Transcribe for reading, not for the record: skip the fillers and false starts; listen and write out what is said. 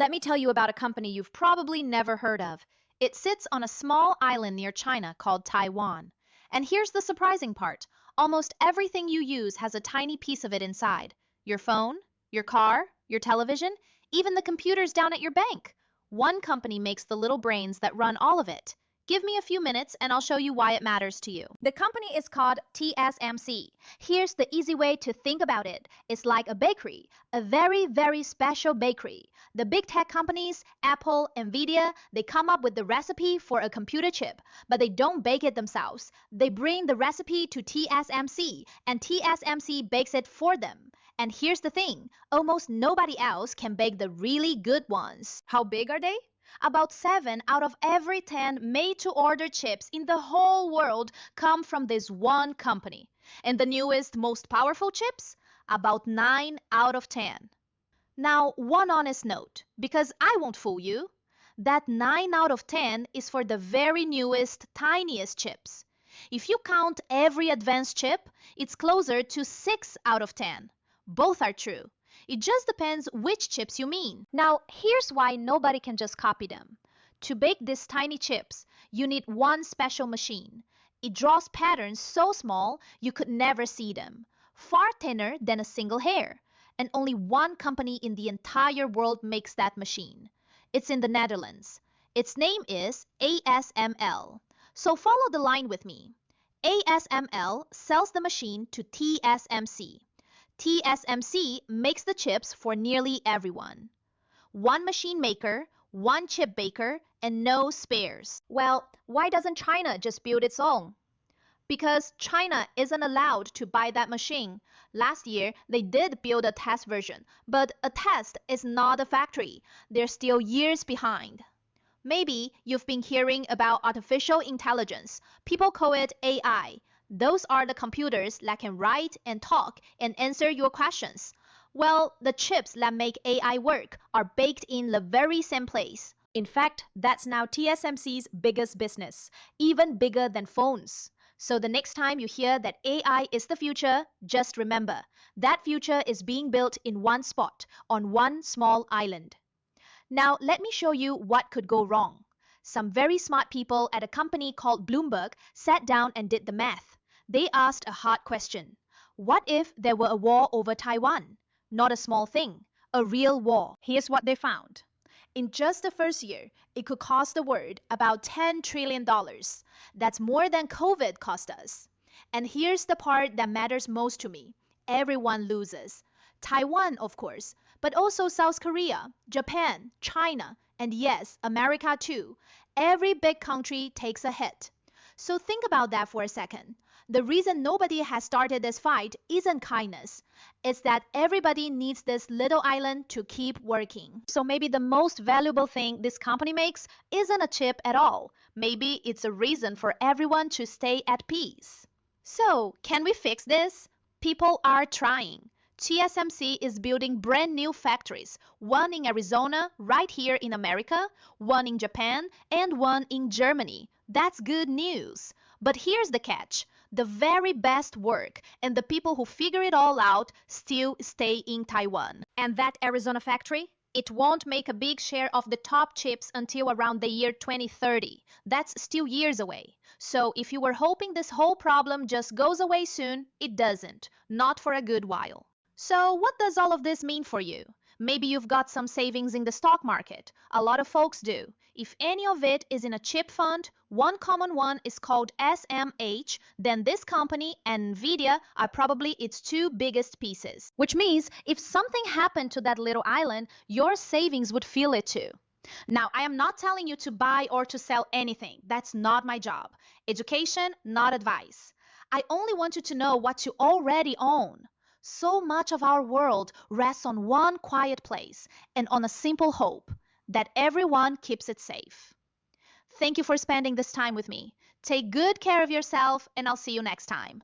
Let me tell you about a company you've probably never heard of. It sits on a small island near China called Taiwan. And here's the surprising part. Almost everything you use has a tiny piece of it inside. Your phone, your car, your television, even the computers down at your bank. One company makes the little brains that run all of it. Give me a few minutes and I'll show you why it matters to you. The company is called TSMC. Here's the easy way to think about it. It's like a bakery, a very, very special bakery. The big tech companies, Apple, Nvidia, they come up with the recipe for a computer chip, but they don't bake it themselves. They bring the recipe to TSMC, and TSMC bakes it for them. And here's the thing, almost nobody else can bake the really good ones. How big are they? About 7 out of every 10 made-to-order chips in the whole world come from this one company. And the newest, most powerful chips? About 9 out of 10. Now, one honest note, because I won't fool you. That 9 out of 10 is for the very newest, tiniest chips. If you count every advanced chip, it's closer to 6 out of 10. Both are true. It just depends which chips you mean. Now, here's why nobody can just copy them. To bake these tiny chips, you need one special machine. It draws patterns so small you could never see them, far thinner than a single hair. And only one company in the entire world makes that machine. It's in the Netherlands. Its name is ASML. So follow the line with me. ASML sells the machine to TSMC. TSMC makes the chips for nearly everyone. One machine maker, one chip baker, and no spares. Well, why doesn't China just build its own? Because China isn't allowed to buy that machine. Last year, they did build a test version, but a test is not a factory. They're still years behind. Maybe you've been hearing about artificial intelligence. People call it AI. Those are the computers that can write and talk and answer your questions. Well, the chips that make AI work are baked in the very same place. In fact, that's now TSMC's biggest business, even bigger than phones. So the next time you hear that AI is the future, just remember, that future is being built in one spot, on one small island. Now, let me show you what could go wrong. Some very smart people at a company called Bloomberg sat down and did the math. They asked a hard question. What if there were a war over Taiwan? Not a small thing, a real war. Here's what they found. In just the first year, it could cost the world about $10 trillion. That's more than COVID cost us. And here's the part that matters most to me. Everyone loses. Taiwan, of course, but also South Korea, Japan, China, and yes, America too. Every big country takes a hit. So think about that for a second. The reason nobody has started this fight isn't kindness. It's that everybody needs this little island to keep working. So maybe the most valuable thing this company makes isn't a chip at all. Maybe it's a reason for everyone to stay at peace. So, can we fix this? People are trying. TSMC is building brand new factories, one in Arizona, right here in America, one in Japan, and one in Germany. That's good news. But here's the catch. The very best work and the people who figure it all out still stay in Taiwan. And that Arizona factory? It won't make a big share of the top chips until around the year 2030. That's still years away. So if you were hoping this whole problem just goes away soon, it doesn't. Not for a good while. So what does all of this mean for you? Maybe you've got some savings in the stock market. A lot of folks do. If any of it is in a chip fund, one common one is called SMH, then this company and Nvidia are probably its two biggest pieces. Which means if something happened to that little island, your savings would feel it too. Now, I am not telling you to buy or to sell anything. That's not my job. Education, not advice. I only want you to know what you already own. So much of our world rests on one quiet place and on a simple hope that everyone keeps it safe. Thank you for spending this time with me. Take good care of yourself, and I'll see you next time.